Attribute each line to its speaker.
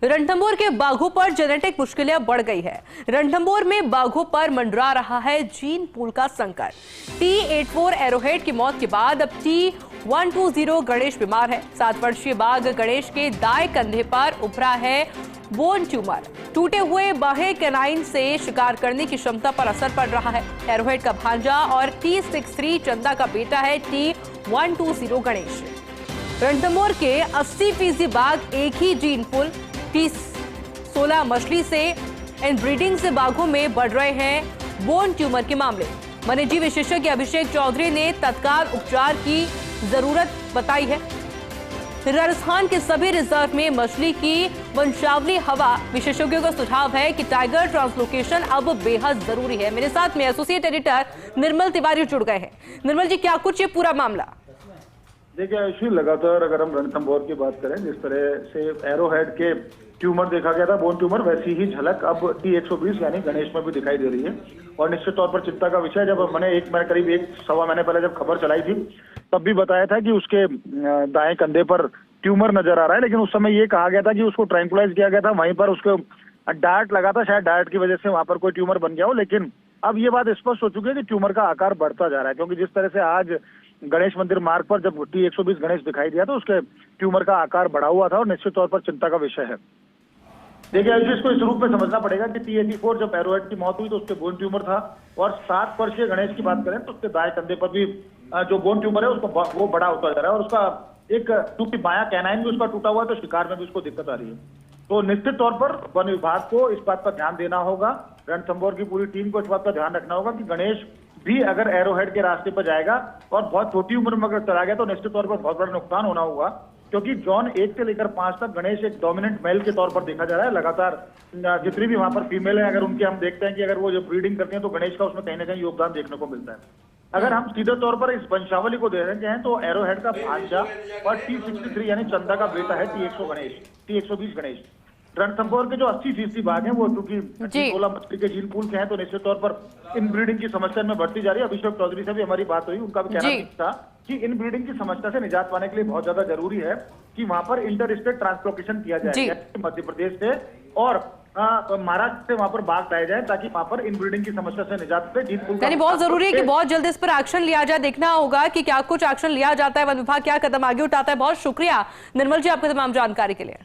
Speaker 1: रणथंभौर के बाघों पर जेनेटिक मुश्किलें बढ़ गई है। रणथंभौर में बाघों पर मंडरा रहा है जीन पूल का संकट। T84 एरोहेड की मौत के बाद अब T120 गणेश बीमार है। 7 वर्षीय बाघ गणेश के दाएं कंधे पर उभरा है बोन ट्यूमर। टूटे हुए बाहें कैनाइन से शिकार करने की क्षमता पर असर पड़ रहा है। एरोहेड का भांजा और T63 चंदा का बेटा है T120 गणेश। रणथंभौर के 80% बाघ एक ही जीन पूल T16 मछली से इनब्रीडिंग से बाघों में बढ़ रहे हैं बोन ट्यूमर के मामले। वन्यजीव विशेषज्ञ अभिषेक चौधरी ने तत्काल उपचार की जरूरत बताई है। राजस्थान के सभी रिजर्व में मछली की वंशावली हवा। विशेषज्ञों का सुझाव है कि टाइगर ट्रांसलोकेशन अब बेहद जरूरी है। मेरे साथ में एसोसिएट एडिटर निर्मल तिवारी जुड़ गए हैं। निर्मल जी, क्या कुछ ये पूरा मामला?
Speaker 2: देखिए आयुषी, लगातार अगर हम रणथंभौर की बात करें, जिस तरह से एरोहेड के ट्यूमर देखा गया था, बोन ट्यूमर, वैसी ही झलक अब T120 यानी गणेश में भी दिखाई दे रही है। और निश्चित तौर पर चिंता का विषय, जब मैंने करीब 1-1.25 महीने पहले जब खबर चलाई थी, तब भी बताया था कि उसके दाएं कंधे पर ट्यूमर नजर आ रहा है। लेकिन उस समय ये कहा गया था कि उसको ट्रैंकुलाइज किया गया था, वहीं पर उसको डार्ट लगा था, शायद डार्ट की वजह से वहां पर कोई ट्यूमर बन गया हो। लेकिन अब ये बात स्पष्ट हो चुकी है कि ट्यूमर का आकार बढ़ता जा रहा है, क्योंकि जिस तरह से आज गणेश मंदिर मार्ग पर जब T120 गणेश दिखाई दिया तो उसके ट्यूमर का आकार बढ़ा हुआ था और निश्चित तौर पर चिंता का विषय है। देखिए आयुष, इसको इस रूप में समझना पड़ेगा कि T84 जब एरोहेड की मौत हुई तो उसके बोन ट्यूमर था, और 7 वर्षीय गणेश की बात करें तो उसके दाएं कंधे पर भी जो बोन ट्यूमर है उसको वो बड़ा होता जा रहा है, और उसका एक क्योंकि बायां कैनाइन भी उसका टूटा हुआ है तो शिकार में भी उसको दिक्कत आ रही है। तो निश्चित तौर पर वन विभाग को इस बात पर ध्यान देना होगा, रणथंभौर की पूरी टीम को इस बात का ध्यान रखना होगा कि गणेश भी अगर एरोहेड के रास्ते पर जाएगा और बहुत छोटी उम्र में अगर चला गया तो निश्चित तौर पर बहुत बड़ा नुकसान होना होगा, क्योंकि जॉन 1 से लेकर 5 तक गणेश एक डोमिनेंट मेल के तौर पर देखा जा रहा है। लगातार जितनी भी वहां पर फीमेल है, अगर उनके हम देखते हैं कि अगर वो जो ब्रीडिंग करती हैं तो गणेश का उसमें कहीं ना कहीं योगदान देखने को मिलता है। अगर हम सीधे तौर पर इस वंशावली को दे रहे हैं तो एरोहेड का भांजा और T63 यानी चंदा का बेटा है T120 गणेश। रणथंभौर के जो 80% बाघ हैं वो चूंकि T16 मछली के जीन पूल के हैं तो निश्चित तौर पर इन ब्रीडिंग की समस्या में बढ़ती जा रही है। अभिषेक चौधरी से भी हमारी बात हुई, उनका भी कहना था कि इन ब्रीडिंग की समस्या से निजात पाने के लिए बहुत ज्यादा जरूरी है कि वहां पर इंटर स्टेट ट्रांसलोकेशन किया जाए, मध्य प्रदेश से और महाराष्ट्र से वहां पर बाघ लाए जाए, ताकि वहां पर इन ब्रीडिंग की समस्या से निजात पे जीन पूल
Speaker 1: यानी बहुत जरूरी है कि बहुत जल्द इस पर एक्शन लिया जाए। देखना होगा कि क्या कुछ एक्शन लिया जाता है, वन विभाग क्या कदम आगे उठाता है। बहुत शुक्रिया निर्मल जी आपकी तमाम जानकारी के लिए।